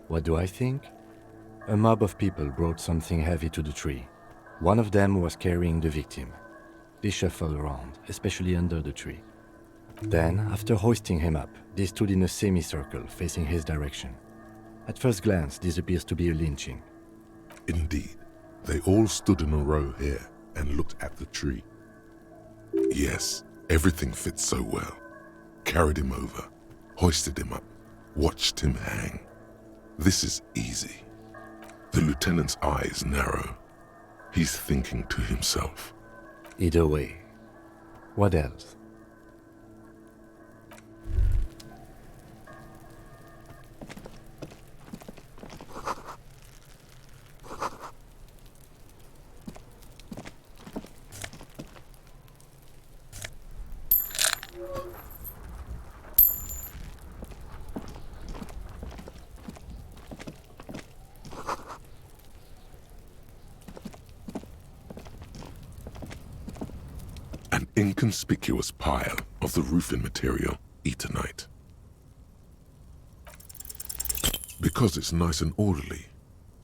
What do I think? A mob of people brought something heavy to the tree. One of them was carrying the victim. They shuffled around, especially under the tree. Then, after hoisting him up, they stood in a semicircle facing his direction. At first glance, this appears to be a lynching. Indeed, they all stood in a row here and looked at the tree. Yes, everything fits so well. Carried him over, hoisted him up, watched him hang. This is easy. The lieutenant's eyes narrow. He's thinking to himself. Either way. What else? An inconspicuous pile of the roofing material, Eternite. Because it's nice and orderly,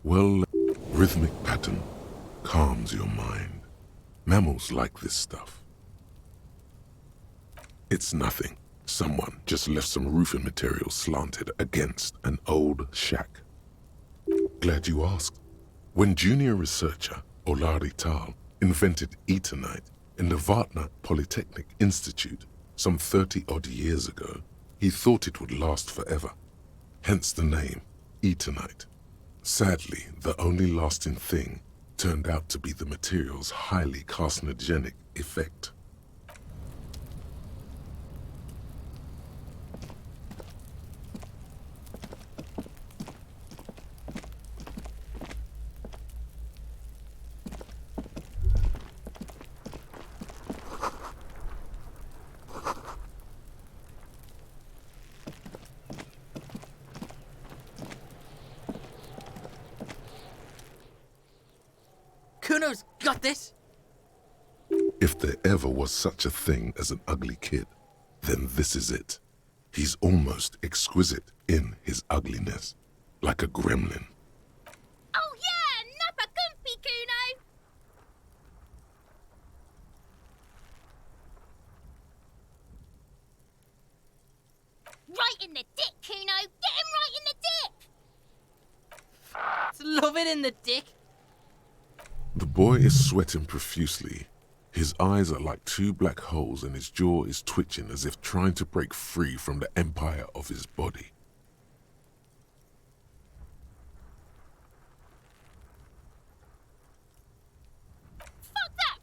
well, rhythmic pattern calms your mind. Mammals like this stuff. It's nothing. Someone just left some roofing material slanted against an old shack. Glad you asked. When junior researcher Olari Tal invented Eternite in the Vatna Polytechnic Institute some 30-odd years ago, he thought it would last forever. Hence the name, Eternite. Sadly, the only lasting thing turned out to be the material's highly carcinogenic effect. Kuno's got this! If there ever was such a thing as an ugly kid, then this is it. He's almost exquisite in his ugliness, like a gremlin. Oh yeah, nappa gumpy, Kuno! Right in the dick, Kuno! Get him right in the dick! It's loving in the dick. The boy is sweating profusely. His eyes are like two black holes and his jaw is twitching as if trying to break free from the empire of his body. Fuck that!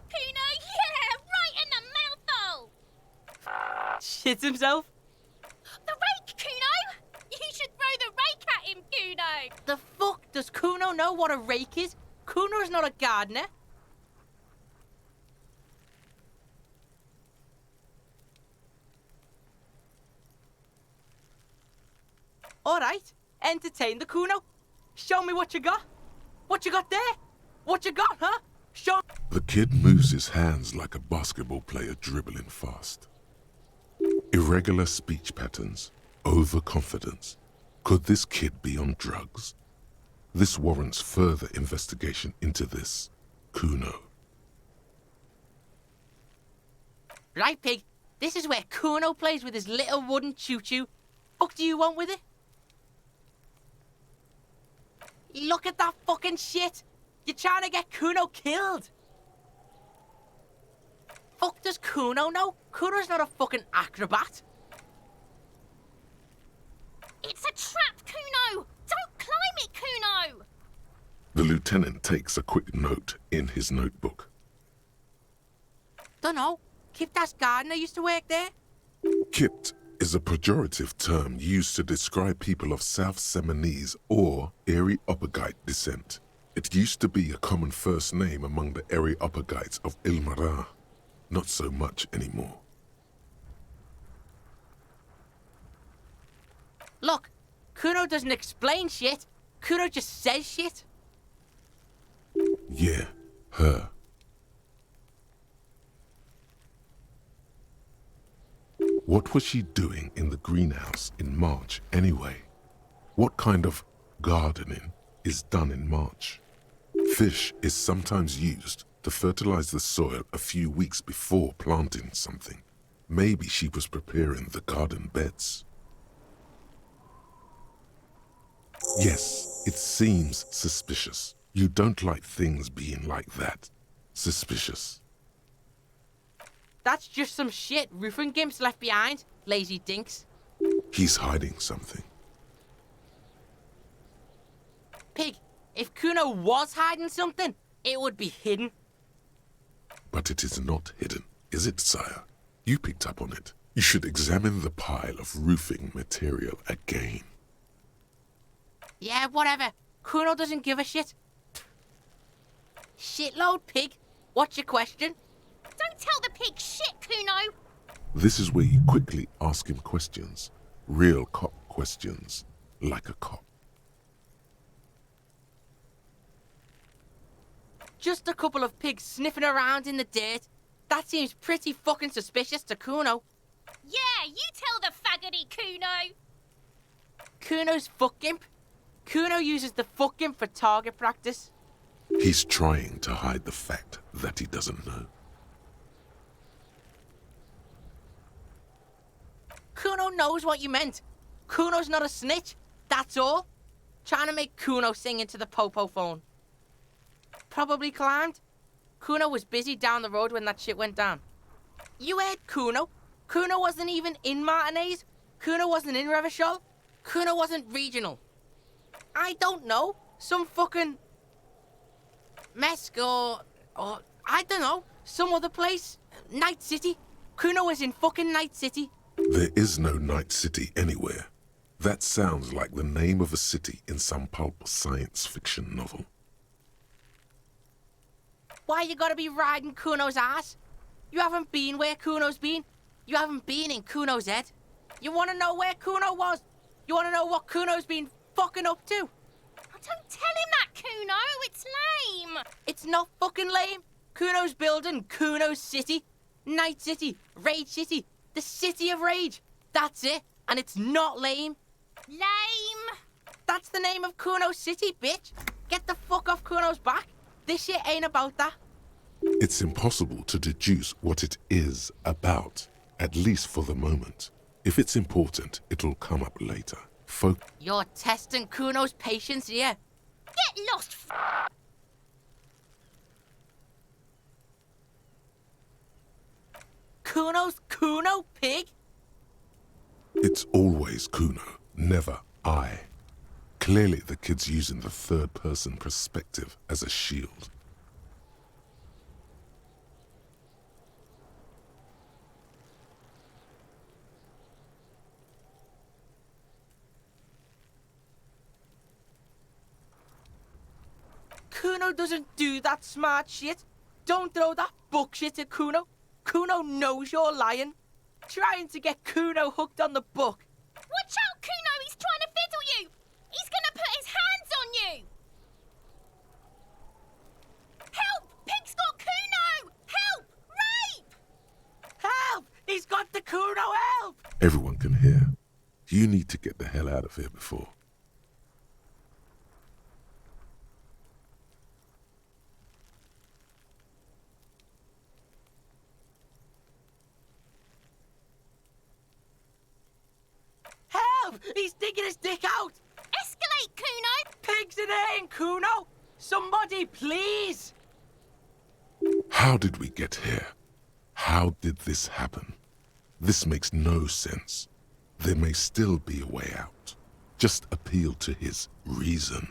Kuno, yeah! Right in the mouthhole! Shits himself. The rake, Kuno! You should throw the rake at him, Kuno! The fuck? Does Kuno know what a rake is? Kuno's not a gardener. Alright, entertain the Kuno. Show me what you got. What you got there? What you got, huh? Show... The kid moves his hands like a basketball player dribbling fast. Irregular speech patterns, overconfidence. Could this kid be on drugs? This warrants further investigation into this Kuno. Right, pig. This is where Kuno plays with his little wooden choo-choo. Fuck do you want with it? Look at that fucking shit! You're trying to get Kuno killed! Fuck does Kuno know? Kuno's not a fucking acrobat. It's a trap, Kuno! Don't climb it, Kuno! The lieutenant takes a quick note in his notebook. Dunno. Kiptas gardener used to work there. Kipt is a pejorative term used to describe people of South Seminese or Areopagite descent. It used to be a common first name among the Areopagites of Ilmara. Not so much anymore. Look, Kuno doesn't explain shit. Kuno just says shit. Yeah, her. What was she doing in the greenhouse in March anyway? What kind of gardening is done in March? Fish is sometimes used to fertilize the soil a few weeks before planting something. Maybe she was preparing the garden beds. Yes, it seems suspicious. You don't like things being like that. Suspicious. That's just some shit roofing gimps left behind, lazy dinks. He's hiding something. Pig, if Kuno was hiding something, it would be hidden. But it is not hidden, is it, sire? You picked up on it. You should examine the pile of roofing material again. Yeah, whatever. Kuno doesn't give a shit. Shitload, pig. What's your question? Don't tell the pig shit, Kuno. This is where you quickly ask him questions. Real cop questions. Like a cop. Just a couple of pigs sniffing around in the dirt. That seems pretty fucking suspicious to Kuno. Yeah, you tell the faggoty, Kuno. Kuno's fuck gimp. Kuno uses the fuck gimp for target practice. He's trying to hide the fact that he doesn't know. Kuno knows what you meant. Kuno's not a snitch. That's all. Trying to make Kuno sing into the popo phone. Probably climbed. Kuno was busy down the road when that shit went down. You heard Kuno. Kuno wasn't even in Martinez. Kuno wasn't in Revachol. Kuno wasn't regional. I don't know. Some fucking... Mesk or I don't know. Some other place. Night City. Kuno was in fucking Night City. There is no Night City anywhere. That sounds like the name of a city in some pulp science fiction novel. Why you gotta be riding Kuno's ass? You haven't been where Kuno's been. You haven't been in Kuno's head. You wanna know where Kuno was? You wanna know what Kuno's been fucking up to? Oh, don't tell him that, Kuno. It's lame. It's not fucking lame. Kuno's building Kuno's city. Night City. Rage City. The City of Rage. That's it. And it's not lame. Lame. That's the name of Kuno's city, bitch. Get the fuck off Kuno's back. This shit ain't about that. It's impossible to deduce what it is about, at least for the moment. If it's important, it'll come up later. You're testing Kuno's patience here. Get lost, Kuno's Kuno, pig? It's always Kuno, never I. Clearly the kid's using the third-person perspective as a shield. Kuno doesn't do that smart shit. Don't throw that bullshit at Kuno. Kuno knows you're lying. Trying to get Kuno hooked on the book. Watch out, Kuno! He's trying to fiddle you! He's gonna put his hands on you! Help! Pig's got Kuno! Help! Rape! Help! He's got the Kuno, help! Everyone can hear. You need to get the hell out of here before. Help! He's digging his dick out! Escalate, Kuno! Pigs in here, Kuno! Somebody, please! How did we get here? How did this happen? This makes no sense. There may still be a way out. Just appeal to his reason.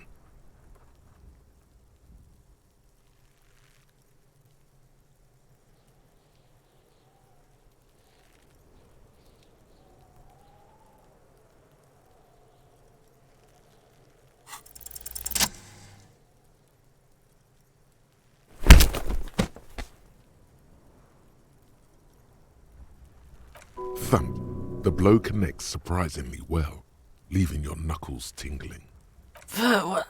Thump. The blow connects surprisingly well, leaving your knuckles tingling. What?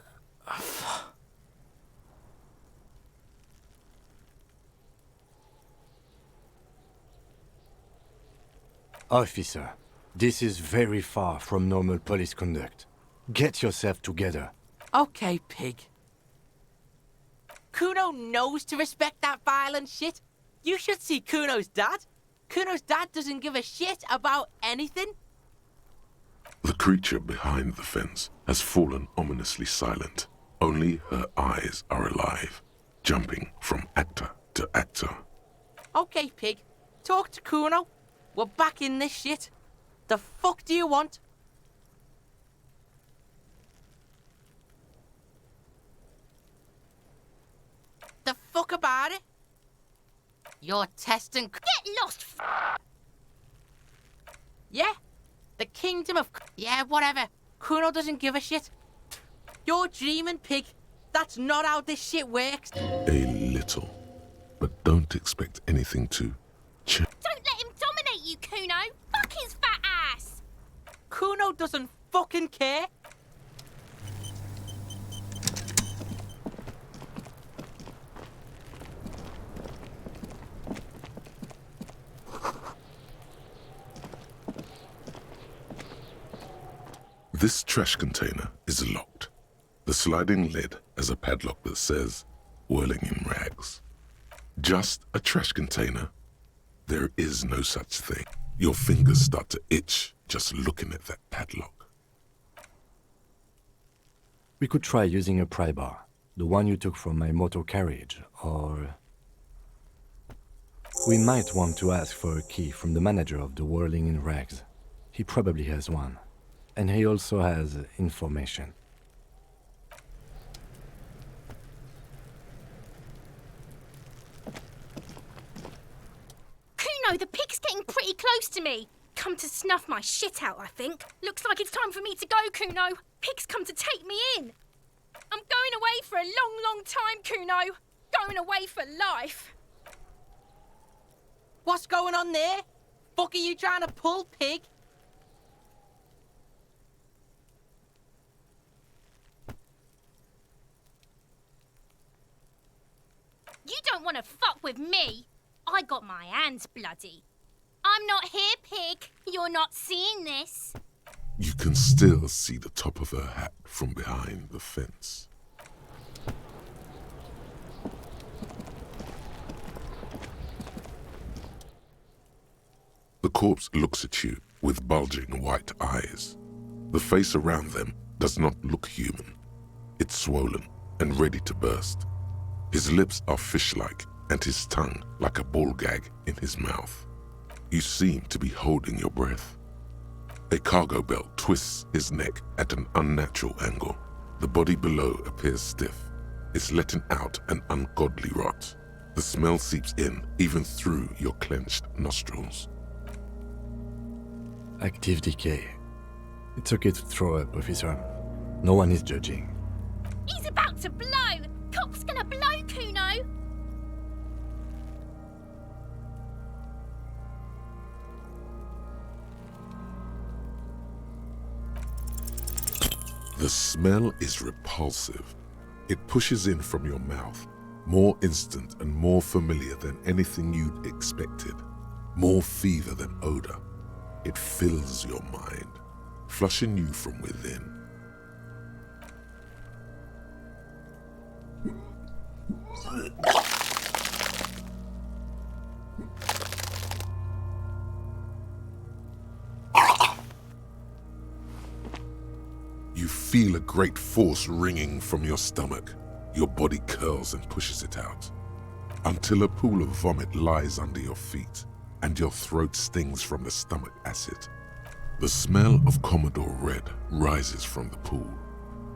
Officer, this is very far from normal police conduct. Get yourself together. Okay, pig. Kuno knows to respect that violent shit. You should see Kuno's dad. Kuno's dad doesn't give a shit about anything. The creature behind the fence has fallen ominously silent. Only her eyes are alive, jumping from actor to actor. Okay, pig. Talk to Kuno. We're back in this shit. The fuck do you want? The fuck about it? You're testing... Get lost, Yeah? The kingdom of... Yeah, whatever. Kuno doesn't give a shit. You're dreaming, pig. That's not how this shit works. A little. But don't expect anything to change. Don't let him dominate you, Kuno. Fuck his fat ass. Kuno doesn't fucking care. This trash container is locked. The sliding lid has a padlock that says, whirling in rags. Just a trash container. There is no such thing. Your fingers start to itch just looking at that padlock. We could try using a pry bar, the one you took from my motor carriage, or... We might want to ask for a key from the manager of the Whirling in Rags. He probably has one. And he also has information. Kuno, the pig's getting pretty close to me. Come to snuff my shit out, I think. Looks like it's time for me to go, Kuno. Pig's come to take me in. I'm going away for a long, long time, Kuno. Going away for life. What's going on there? Fuck are you trying to pull, pig? You don't want to fuck with me. I got my hands bloody. I'm not here, pig. You're not seeing this. You can still see the top of her hat from behind the fence. The corpse looks at you with bulging white eyes. The face around them does not look human. It's swollen and ready to burst. His lips are fish-like and his tongue like a ball gag in his mouth. You seem to be holding your breath. A cargo belt twists his neck at an unnatural angle. The body below appears stiff. It's letting out an ungodly rot. The smell seeps in even through your clenched nostrils. Active decay. It's okay to throw up, officer. No one is judging. He's about to blow. Cock's gonna blow, Kuno. The smell is repulsive. It pushes in from your mouth, more instant and more familiar than anything you'd expected, more fever than odor. It fills your mind, flushing you from within. You feel a great force ringing from your stomach. Your body curls and pushes it out, until a pool of vomit lies under your feet, and your throat stings from the stomach acid. The smell of Commodore Red rises from the pool.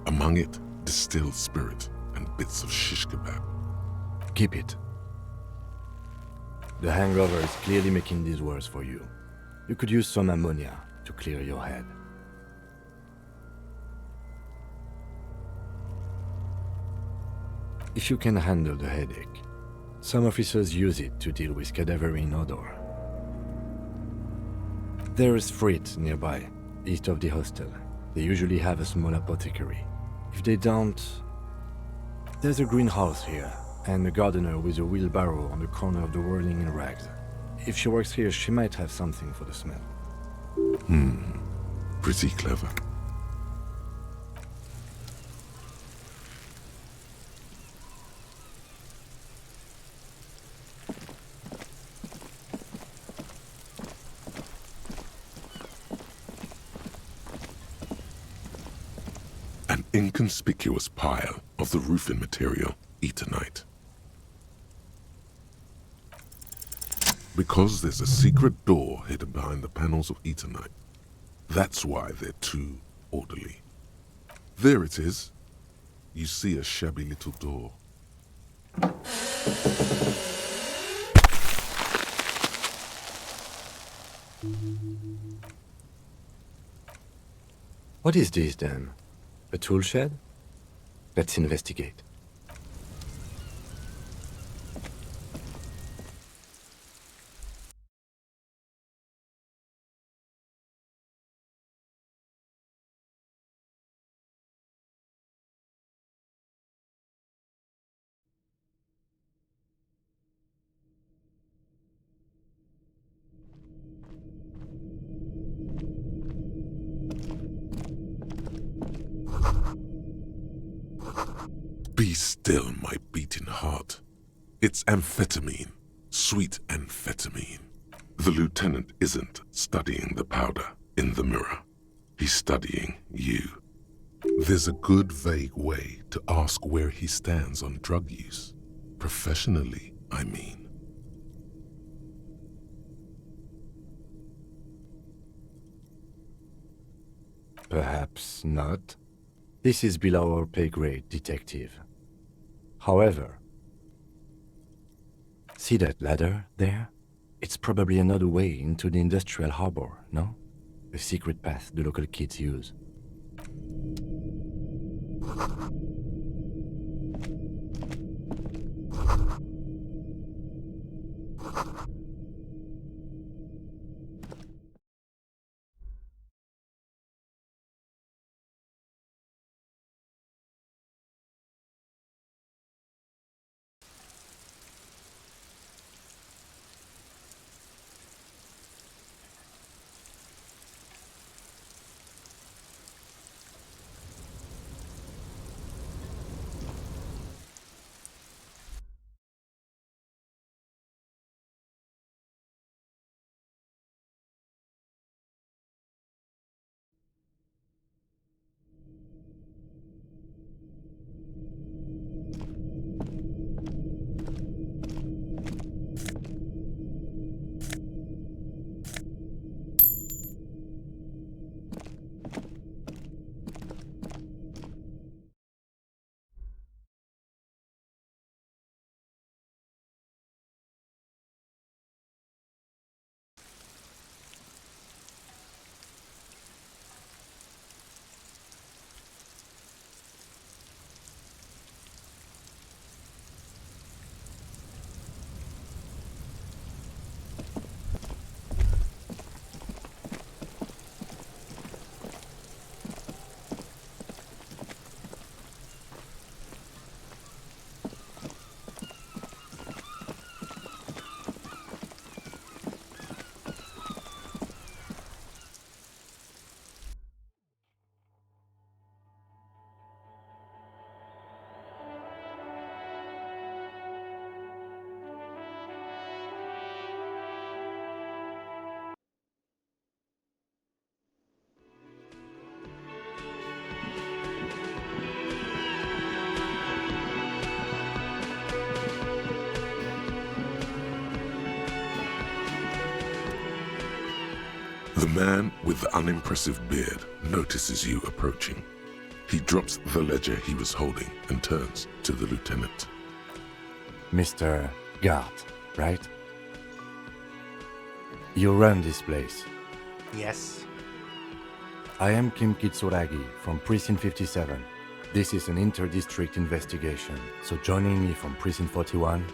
Among it, distilled spirit and bits of shish kebab. Keep it. The hangover is clearly making these worse for you. You could use some ammonia to clear your head. If you can handle the headache, some officers use it to deal with cadaverine odor. There is Frit nearby, east of the hostel. They usually have a small apothecary. If they don't, there's a greenhouse here, and a gardener with a wheelbarrow on the corner of the Whirling in Rags. If she works here, she might have something for the smell. Pretty clever. inconspicuous pile of the roofing material Eternite. Because there's a secret door hidden behind the panels of Eternite. That's why they're too orderly. There it is. You see a shabby little door. What is this then? A tool shed? Let's investigate. Be still, my beating heart. It's amphetamine. Sweet amphetamine. The lieutenant isn't studying the powder in the mirror. He's studying you. There's a good vague way to ask where he stands on drug use. Professionally, I mean. Perhaps not. This is below our pay grade, detective. However, see that ladder there? It's probably another way into the industrial harbor, no? A secret path the local kids use. The man with the unimpressive beard notices you approaching. He drops the ledger he was holding and turns to the lieutenant. Mr. Gart, right? You run this place. Yes. I am Kim Kitsuragi from Precinct 57. This is an inter-district investigation, so joining me from Precinct 41...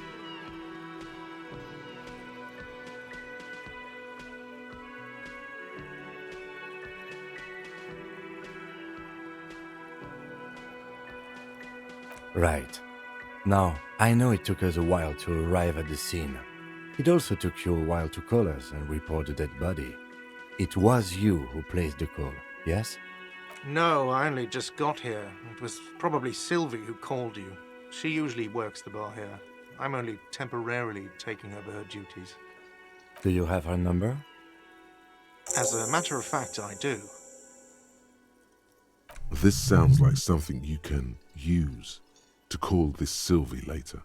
Right. Now, I know it took us a while to arrive at the scene. It also took you a while to call us and report the dead body. It was you who placed the call, yes? No, I only just got here. It was probably Sylvie who called you. She usually works the bar here. I'm only temporarily taking over her duties. Do you have her number? As a matter of fact, I do. This sounds like something you can use to call this Sylvie later.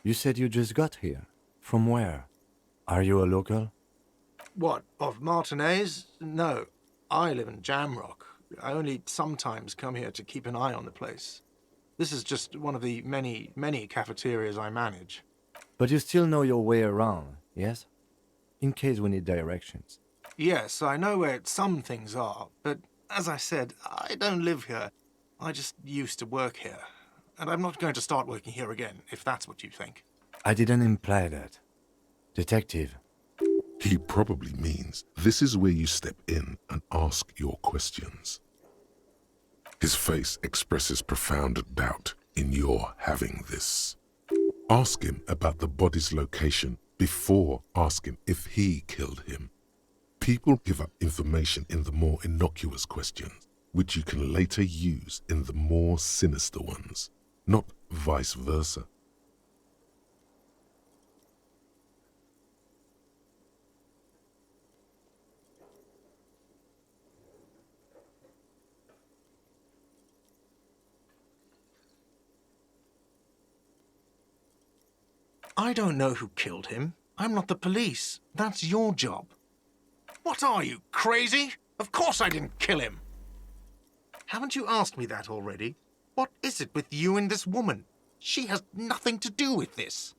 You said you just got here. From where? Are you a local? What, of Martinez? No, I live in Jamrock. I only sometimes come here to keep an eye on the place. This is just one of the many, many cafeterias I manage. But you still know your way around, yes? In case we need directions. Yes, I know where some things are, but as I said, I don't live here. I just used to work here. And I'm not going to start working here again, if that's what you think. I didn't imply that. Detective. He probably means this is where you step in and ask your questions. His face expresses profound doubt in your having this. Ask him about the body's location before asking if he killed him. People give up information in the more innocuous questions, which you can later use in the more sinister ones, not vice versa. I don't know who killed him. I'm not the police. That's your job. What are you, crazy? Of course I didn't kill him. Haven't you asked me that already? What is it with you and this woman? She has nothing to do with this.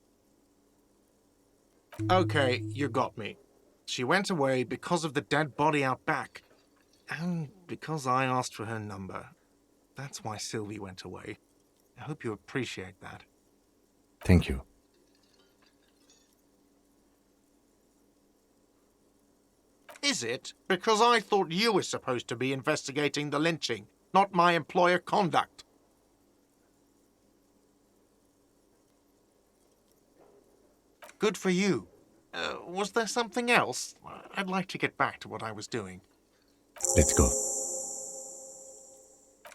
Okay, you got me. She went away because of the dead body out back. And because I asked for her number. That's why Sylvie went away. I hope you appreciate that. Thank you. Is it? Because I thought you were supposed to be investigating the lynching, not my employer conduct. Good for you. Was there something else? I'd like to get back to what I was doing. Let's go.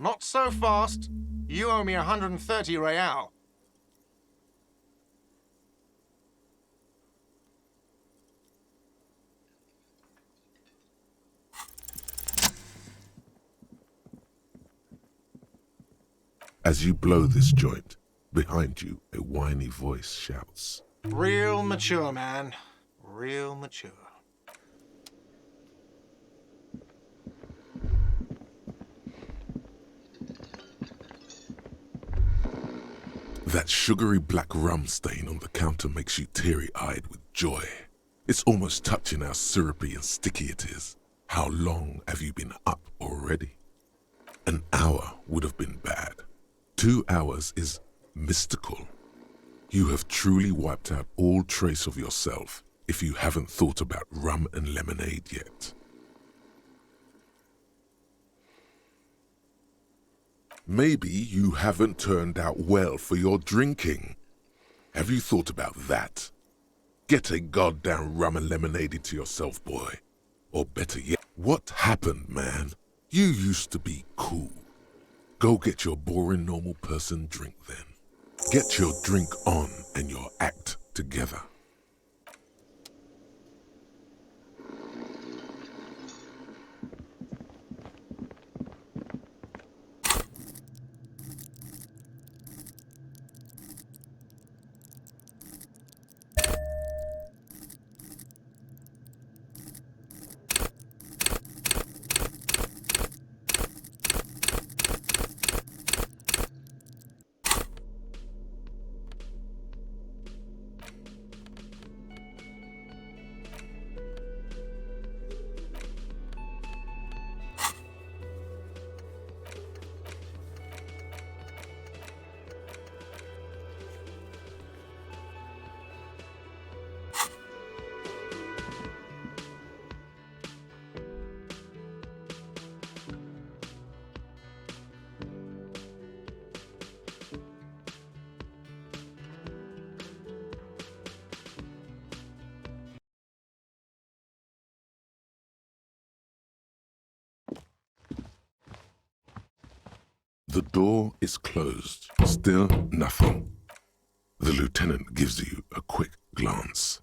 Not so fast. You owe me 130 real. As you blow this joint, behind you a whiny voice shouts, Real mature, man. Real mature. That sugary black rum stain on the counter makes you teary-eyed with joy. It's almost touching how syrupy and sticky it is. How long have you been up already? An hour would have been bad. 2 hours is mystical. You have truly wiped out all trace of yourself if you haven't thought about rum and lemonade yet. Maybe you haven't turned out well for your drinking. Have you thought about that? Get a goddamn rum and lemonade into yourself, boy. Or better yet, what happened, man? You used to be cool. Go get your boring normal person drink then. Get your drink on and your act together. The door is closed. Still nothing. The lieutenant gives you a quick glance.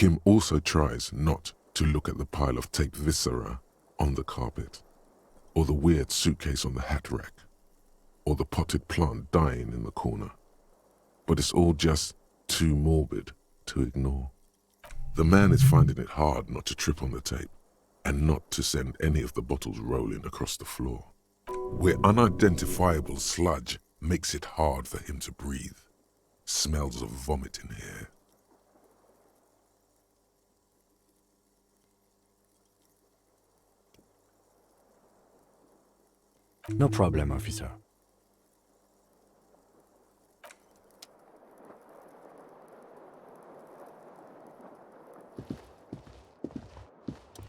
Kim also tries not to look at the pile of tape viscera on the carpet, or the weird suitcase on the hat rack, or the potted plant dying in the corner. But it's all just too morbid to ignore. The man is finding it hard not to trip on the tape, and not to send any of the bottles rolling across the floor, where unidentifiable sludge makes it hard for him to breathe. Smells of vomit in here. No problem, officer.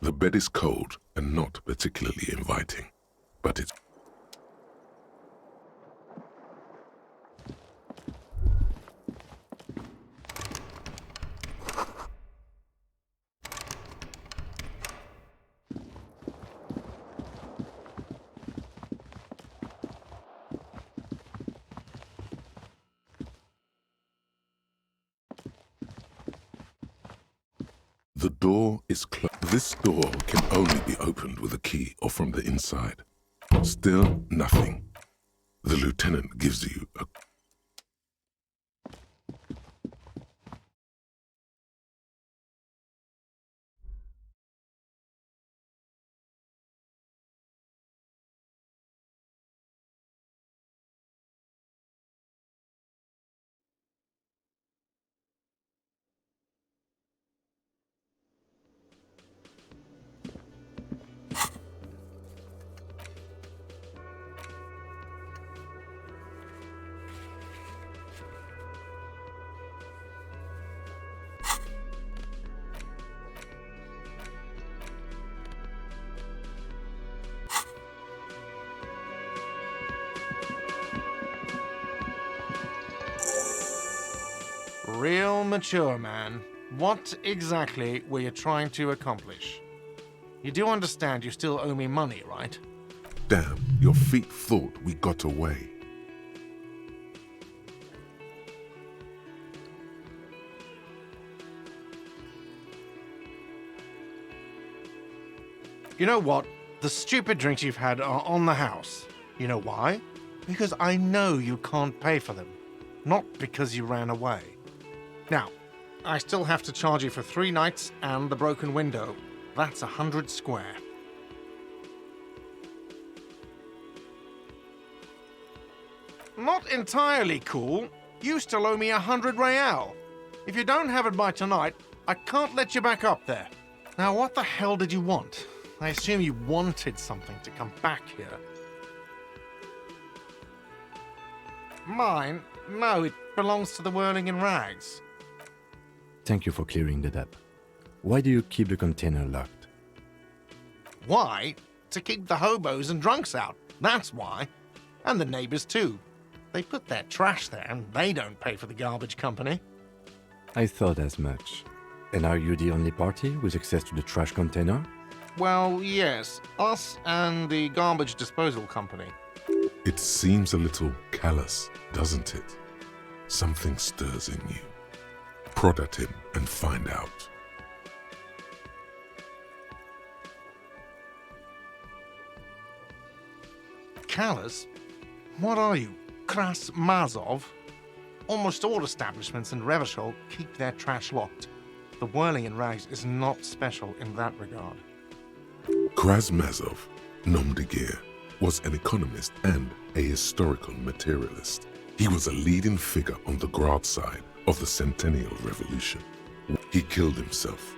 The bed is cold and not particularly inviting, but it's... The door is closed. This door can only be opened with a key or from the inside. Still nothing. The lieutenant gives you a... Real mature, man. What exactly were you trying to accomplish? You do understand you still owe me money, right? Damn, your feet thought we got away. You know what? The stupid drinks you've had are on the house. You know why? Because I know you can't pay for them. Not because you ran away. Now, I still have to charge you for 3 nights and the broken window. That's 100 square. Not entirely cool. You still owe me 100 real. If you don't have it by tonight, I can't let you back up there. Now, what the hell did you want? I assume you wanted something to come back here. Mine? No, it belongs to the Whirling in Rags. Thank you for clearing that up. Why do you keep the container locked? Why? To keep the hobos and drunks out. That's why. And the neighbors too. They put their trash there and they don't pay for the garbage company. I thought as much. And are you the only party with access to the trash container? Well, yes. Us and the garbage disposal company. It seems a little callous, doesn't it? Something stirs in you. Prod at him and find out. Callous? What are you, Kras Mazov? Almost all establishments in Revachol keep their trash locked. The Whirling in Rags is not special in that regard. Krasmazov, nom de guerre, was an economist and a historical materialist. He was a leading figure on the Grad side of the Centennial Revolution. He killed himself.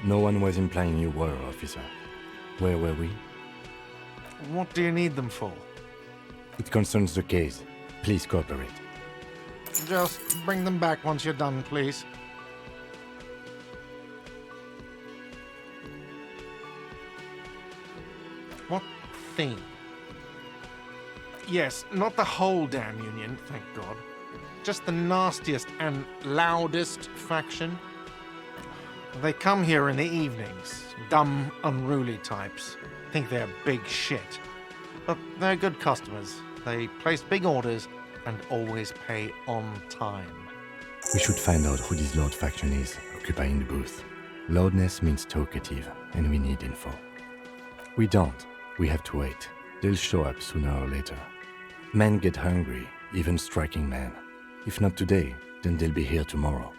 No one was implying you were, officer. Where were we? What do you need them for? It concerns the case. Please cooperate. Just bring them back once you're done, please. What thing? Yes, not the whole damn union, thank God. Just the nastiest and loudest faction. They come here in the evenings. Dumb, unruly types. Think they're big shit. But they're good customers. They place big orders and always pay on time. We should find out who this Lord faction is, occupying the booth. Loudness means talkative, and we need info. We don't. We have to wait. They'll show up sooner or later. Men get hungry, even striking men. If not today, then they'll be here tomorrow.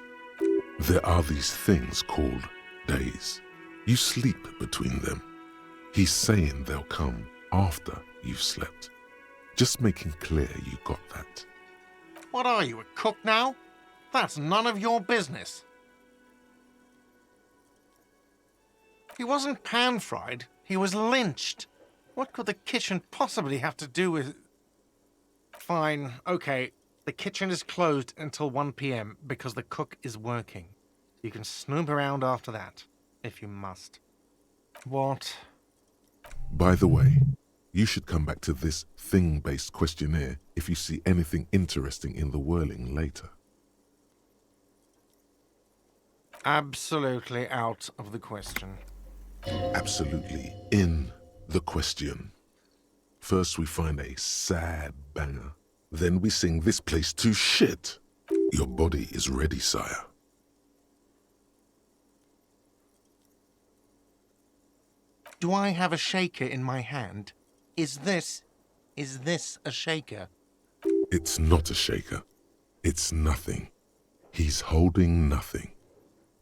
There are these things called days. You sleep between them. He's saying they'll come after you've slept. Just making clear you got that. What are you, a cook now? That's none of your business. He wasn't pan-fried, he was lynched. What could the kitchen possibly have to do with... Fine, okay. The kitchen is closed until 1 p.m. because the cook is working. You can snoop around after that, if you must. What? By the way, you should come back to this thing-based questionnaire if you see anything interesting in the whirling later. Absolutely out of the question. Absolutely in the question. First we find a sad banger. Then we sing this place to shit. Your body is ready, sire. Do I have a shaker in my hand? Is this a shaker? It's not a shaker. It's nothing. He's holding nothing.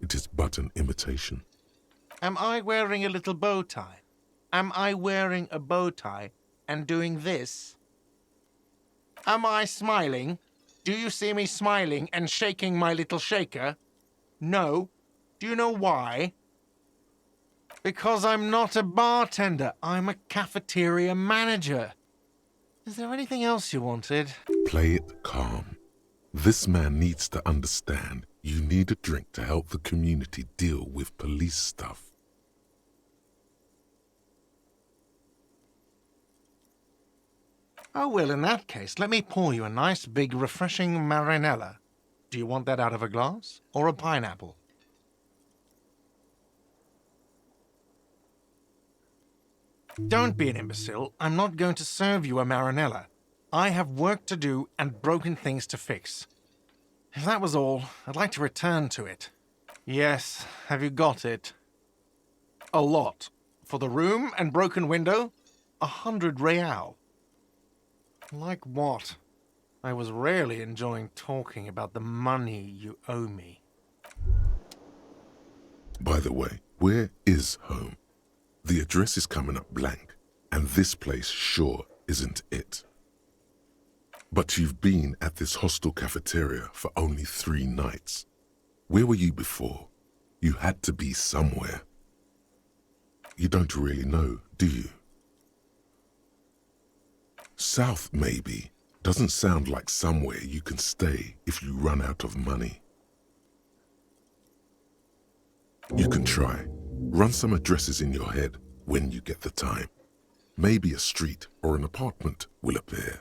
It is but an imitation. Am I wearing a little bow tie? Am I wearing a bow tie and doing this? Am I smiling? Do you see me smiling and shaking my little shaker? No. Do you know why? Because I'm not a bartender. I'm a cafeteria manager. Is there anything else you wanted? Play it calm. This man needs to understand you need a drink to help the community deal with police stuff. Oh, well, in that case, let me pour you a nice, big, refreshing marinella. Do you want that out of a glass or a pineapple? Don't be an imbecile. I'm not going to serve you a marinella. I have work to do and broken things to fix. If that was all, I'd like to return to it. Yes, have you got it? A lot. For the room and broken window, 100 real. Like what? I was rarely enjoying talking about the money you owe me. By the way, where is home? The address is coming up blank, and this place sure isn't it. But you've been at this hostel cafeteria for only 3 nights. Where were you before? You had to be somewhere. You don't really know, do you? South, maybe. Doesn't sound like somewhere you can stay if you run out of money. You can try. Run some addresses in your head when you get the time. Maybe a street or an apartment will appear.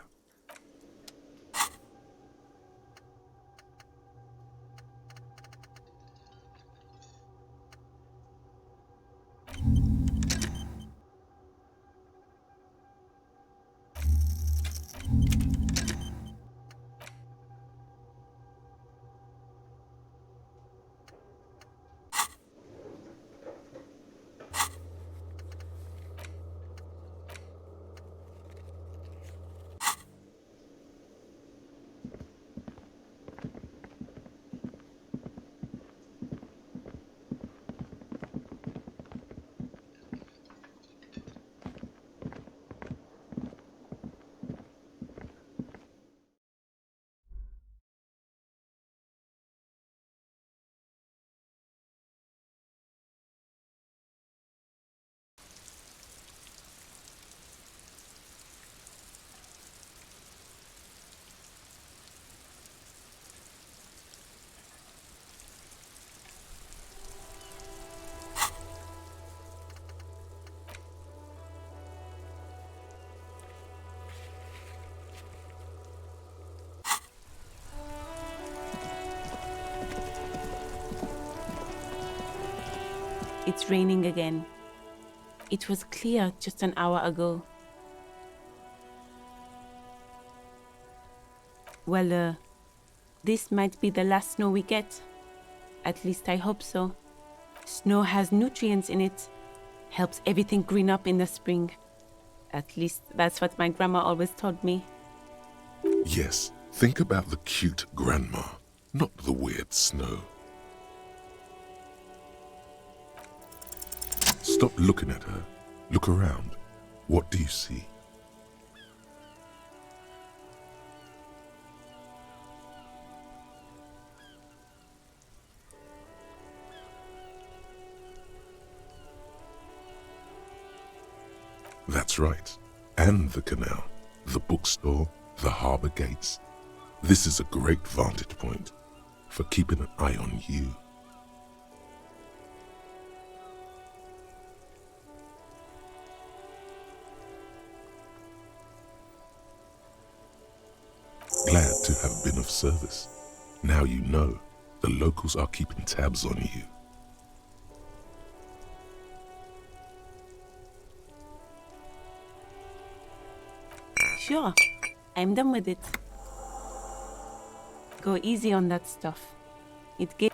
It's raining again. It was clear just an hour ago. Well, this might be the last snow we get. At least I hope so. Snow has nutrients in it. Helps everything green up in the spring. At least that's what my grandma always told me. Yes, think about the cute grandma, not the weird snow. Stop looking at her. Look around. What do you see? That's right. And the canal, the bookstore, the harbour gates. This is a great vantage point for keeping an eye on you. Glad to have been of service. Now you know the locals are keeping tabs on you. Sure, I'm done with it. Go easy on that stuff. It gave.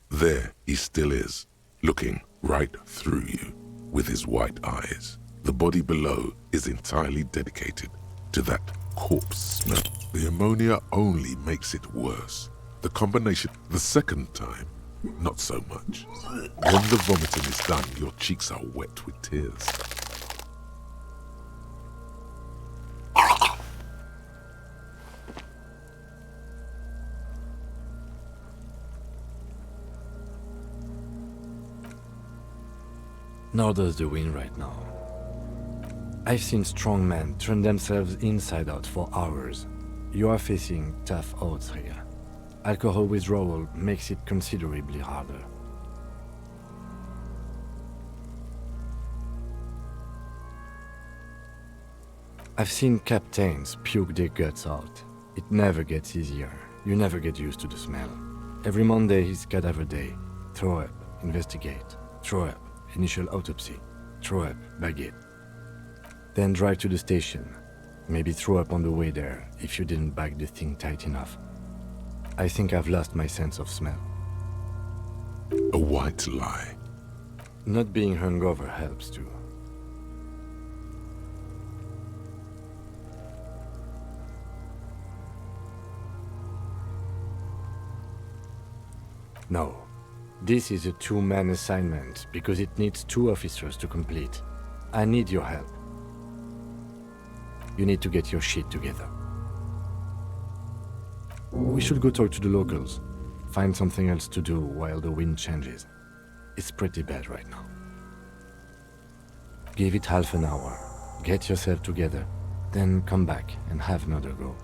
There he still is, looking right through you with his white eyes. The body below is entirely dedicated to that corpse smell. The ammonia only makes it worse. The combination, the second time, not so much. When the vomiting is done, your cheeks are wet with tears. Nor does the wind right now. I've seen strong men turn themselves inside out for hours. You are facing tough odds here. Alcohol withdrawal makes it considerably harder. I've seen captains puke their guts out. It never gets easier. You never get used to the smell. Every Monday is cadaver day. Throw up, investigate. Throw up, initial autopsy. Throw up, baguette. Then drive to the station. Maybe throw up on the way there if you didn't bag the thing tight enough. I think I've lost my sense of smell. A white lie. Not being hungover helps too. No. This is a two-man assignment because it needs 2 officers to complete. I need your help. You need to get your shit together. We should go talk to the locals. Find something else to do while the wind changes. It's pretty bad right now. Give it half an hour. Get yourself together. Then come back and have another go.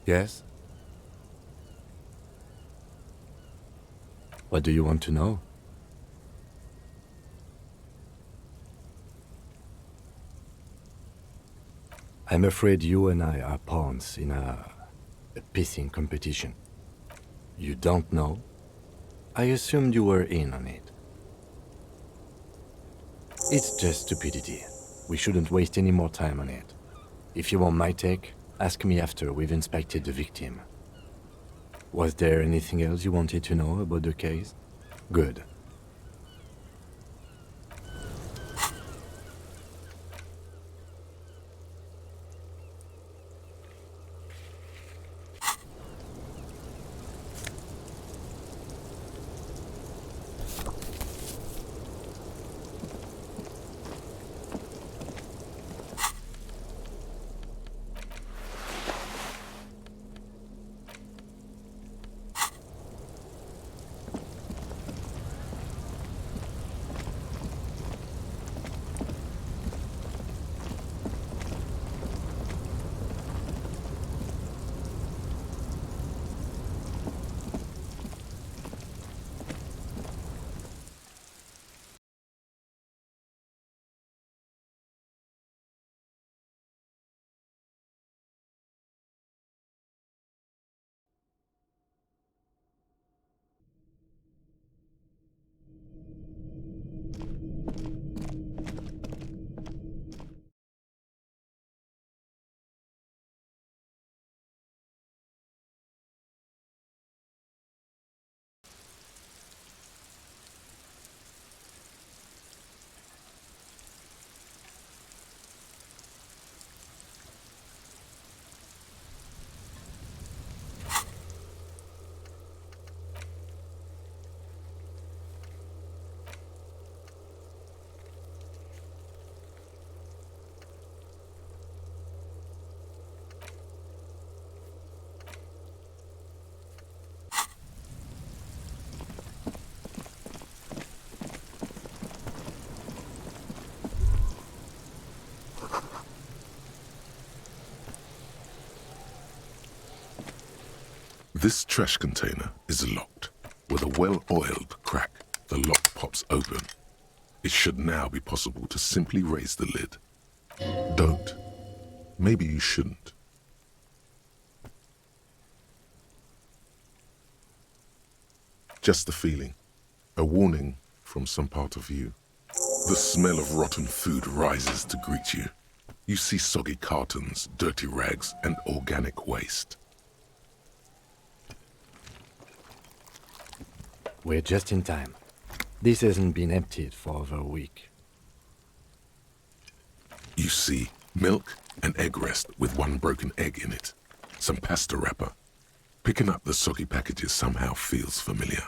Yes? What do you want to know? I'm afraid you and I are pawns in a pissing competition. You don't know? I assumed you were in on it. It's just stupidity. We shouldn't waste any more time on it. If you want my take, ask me after we've inspected the victim. Was there anything else you wanted to know about the case? Good. This trash container is locked. With a well-oiled crack, the lock pops open. It should now be possible to simply raise the lid. Don't. Maybe you shouldn't. Just a feeling. A warning from some part of you. The smell of rotten food rises to greet you. You see soggy cartons, dirty rags, and organic waste. We're just in time. This hasn't been emptied for over a week. You see milk and egg rest with one broken egg in it. Some pasta wrapper. Picking up the soggy packages somehow feels familiar.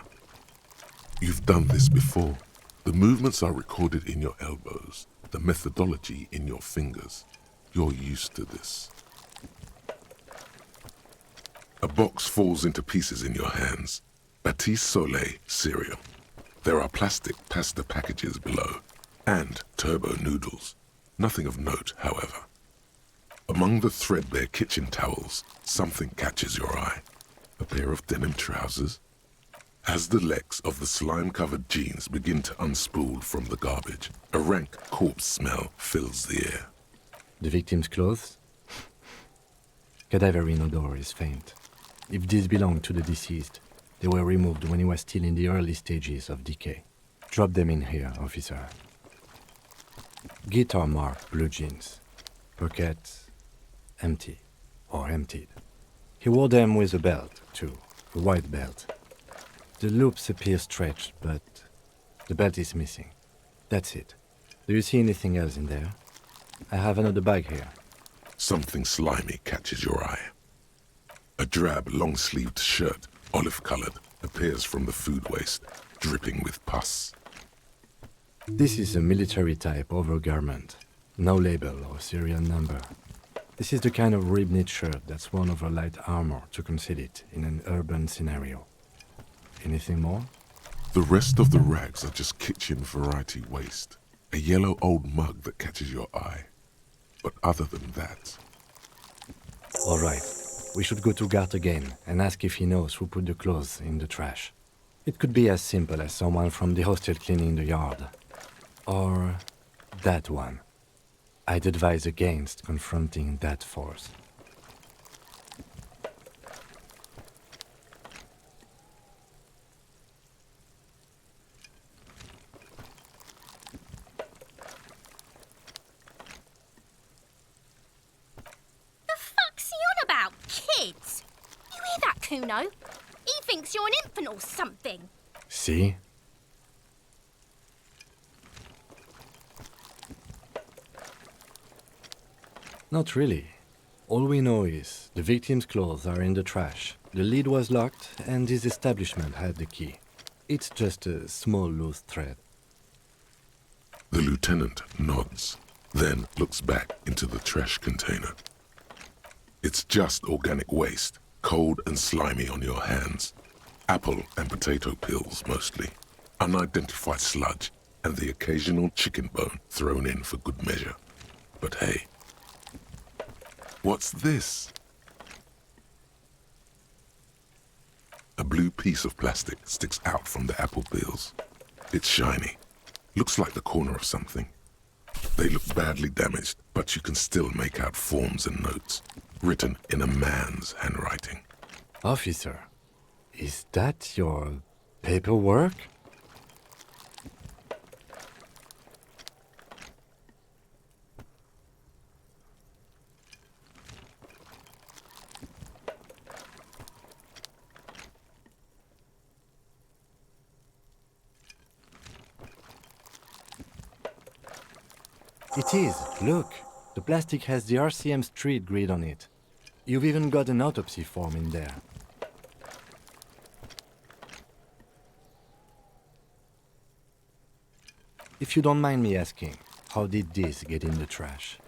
You've done this before. The movements are recorded in your elbows, the methodology in your fingers. You're used to this. A box falls into pieces in your hands. Batiste Soleil cereal. There are plastic pasta packages below, and turbo noodles. Nothing of note, however. Among the threadbare kitchen towels, something catches your eye. A pair of denim trousers. As the legs of the slime-covered jeans begin to unspool from the garbage, a rank corpse smell fills the air. The victim's clothes? Cadaverine odor is faint. If these belong to the deceased, they were removed when he was still in the early stages of decay. Drop them in here, officer. Guitar marked blue jeans. Pockets empty or emptied. He wore them with a belt, too, a white belt. The loops appear stretched, but the belt is missing. That's it. Do you see anything else in there? I have another bag here. Something slimy catches your eye. A drab, long-sleeved shirt, olive-colored, appears from the food waste, dripping with pus. This is a military-type overgarment. No label or serial number. This is the kind of rib-knit shirt that's worn over light armor to conceal it in an urban scenario. Anything more? The rest of the rags are just kitchen variety waste. A yellow old mug that catches your eye. But other than that... All right. We should go to Gart again and ask if he knows who put the clothes in the trash. It could be as simple as someone from the hostel cleaning the yard. Or that one. I'd advise against confronting that force. The fuck's he on about? Kids? You hear that, Kuno? He thinks you're an infant or something. See? Not really. All we know is the victim's clothes are in the trash, the lid was locked, and his establishment had the key. It's just a small loose thread. The lieutenant nods, then looks back into the trash container. It's just organic waste, cold and slimy on your hands. Apple and potato peels, mostly. Unidentified sludge, and the occasional chicken bone thrown in for good measure. But hey, what's this? A blue piece of plastic sticks out from the apple peels. It's shiny. Looks like the corner of something. They look badly damaged, but you can still make out forms and notes, written in a man's handwriting. Officer, is that your paperwork? It is. Look. The plastic has the RCM street grid on it. You've even got an autopsy form in there. If you don't mind me asking, how did this get in the trash?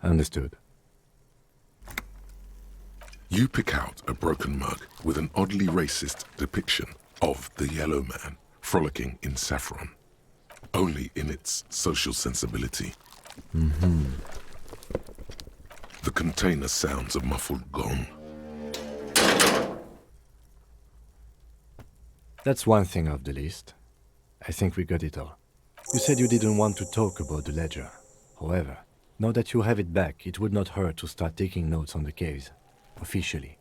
Understood. You pick out a broken mug with an oddly racist depiction of the yellow man frolicking in saffron, only in its social sensibility. The container sounds a muffled gong. That's one thing off the list. I think we got it all. You said you didn't want to talk about the ledger. However, now that you have it back, it would not hurt to start taking notes on the case. Officially.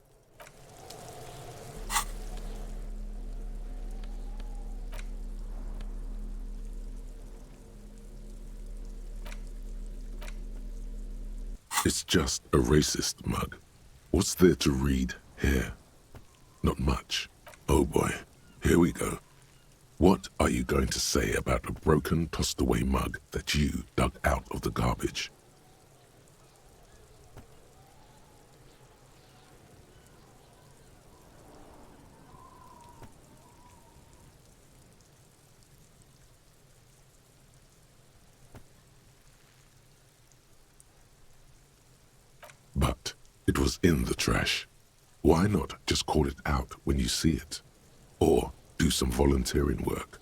It's just a racist mug. What's there to read here? Not much. Oh boy, here we go. What are you going to say about a broken, tossed-away mug that you dug out of the garbage? But it was in the trash. Why not just call it out when you see it? Or do some volunteering work.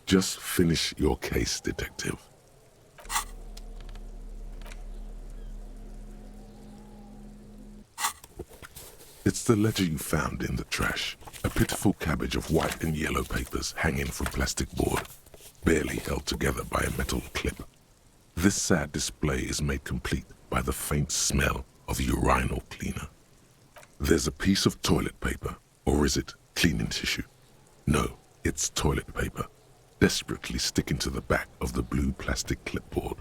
Just finish your case, detective. It's the ledger you found in the trash. A pitiful cabbage of white and yellow papers hanging from plastic board, barely held together by a metal clip. This sad display is made complete by the faint smell of urinal cleaner. There's a piece of toilet paper, or is it cleaning tissue? No, it's toilet paper, desperately sticking to the back of the blue plastic clipboard.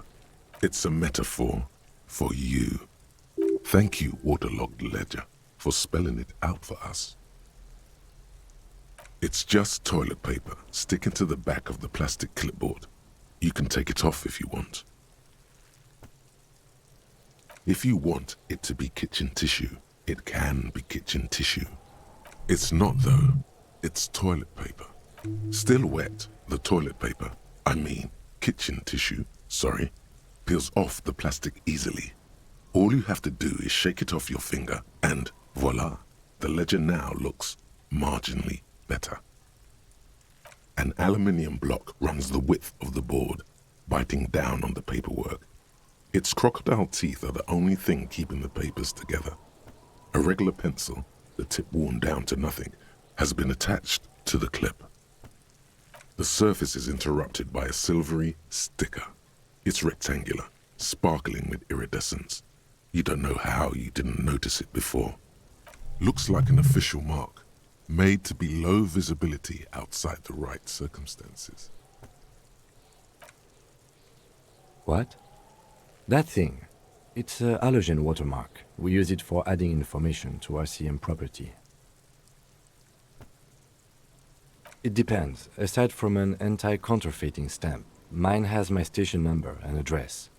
It's a metaphor for you. Thank you, waterlogged ledger, for spelling it out for us. It's just toilet paper sticking to the back of the plastic clipboard. You can take it off if you want. If you want it to be kitchen tissue, it can be kitchen tissue. It's not though. It's toilet paper. Still wet, the toilet paper, kitchen tissue, peels off the plastic easily. All you have to do is shake it off your finger and voila, the ledger now looks marginally better. An aluminium block runs the width of the board, biting down on the paperwork. Its crocodile teeth are the only thing keeping the papers together. A regular pencil, the tip worn down to nothing, has been attached to the clip. The surface is interrupted by a silvery sticker. It's rectangular, sparkling with iridescence. You don't know how you didn't notice it before. Looks like an official mark, made to be low visibility outside the right circumstances. What? That thing. It's a halogen watermark. We use it for adding information to RCM property. It depends. Aside from an anti-counterfeiting stamp, mine has my station number and address.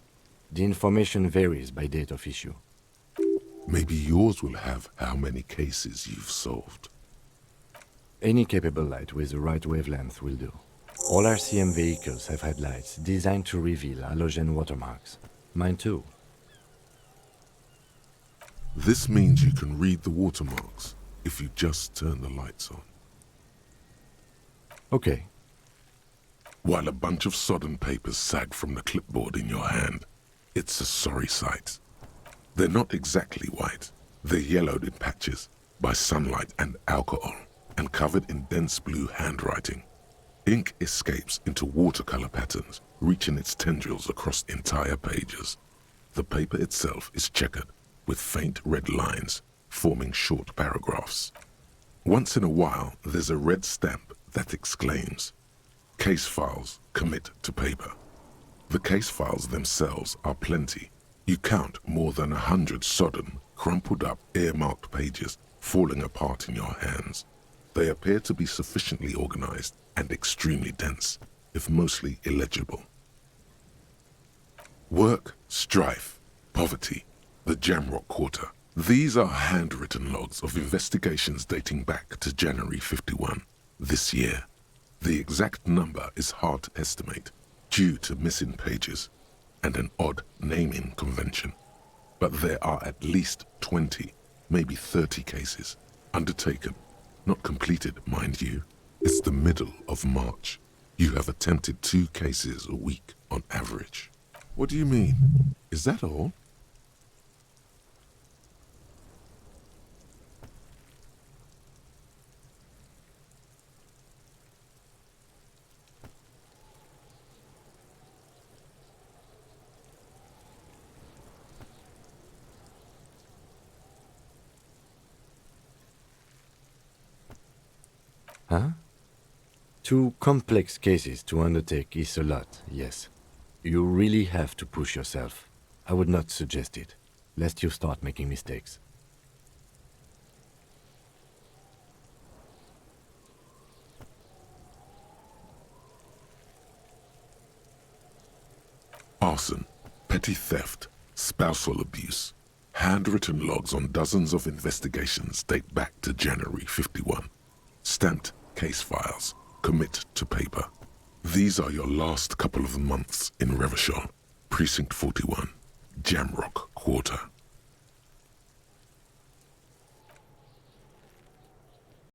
The information varies by date of issue. Maybe yours will have how many cases you've solved. Any capable light with the right wavelength will do. All RCM vehicles have headlights designed to reveal halogen watermarks. Mine too. This means you can read the watermarks if you just turn the lights on. Okay. While a bunch of sodden papers sag from the clipboard in your hand, it's a sorry sight. They're not exactly white. They're yellowed in patches by sunlight and alcohol, and covered in dense blue handwriting. Ink escapes into watercolor patterns, reaching its tendrils across entire pages. The paper itself is checkered, with faint red lines, forming short paragraphs. Once in a while, there's a red stamp that exclaims, "Case files, commit to paper." The case files themselves are plenty. You count more than 100 sodden, crumpled up, earmarked pages falling apart in your hands. They appear to be sufficiently organized and extremely dense, if mostly illegible. Work, strife, poverty, the Jamrock Quarter. These are handwritten logs of investigations dating back to January 51, this year. The exact number is hard to estimate due to missing pages and an odd naming convention. But there are at least 20, maybe 30 cases undertaken, not completed, mind you. It's the middle of March. You have attempted 2 cases a week on average. What do you mean? Is that all? Huh? 2 complex cases to undertake is a lot, yes. You really have to push yourself. I would not suggest it, lest you start making mistakes. Arson, petty theft, spousal abuse. Handwritten logs on dozens of investigations date back to January 51. Stamped case files, commit to paper. These are your last couple of months in Revachol, Precinct 41, Jamrock Quarter.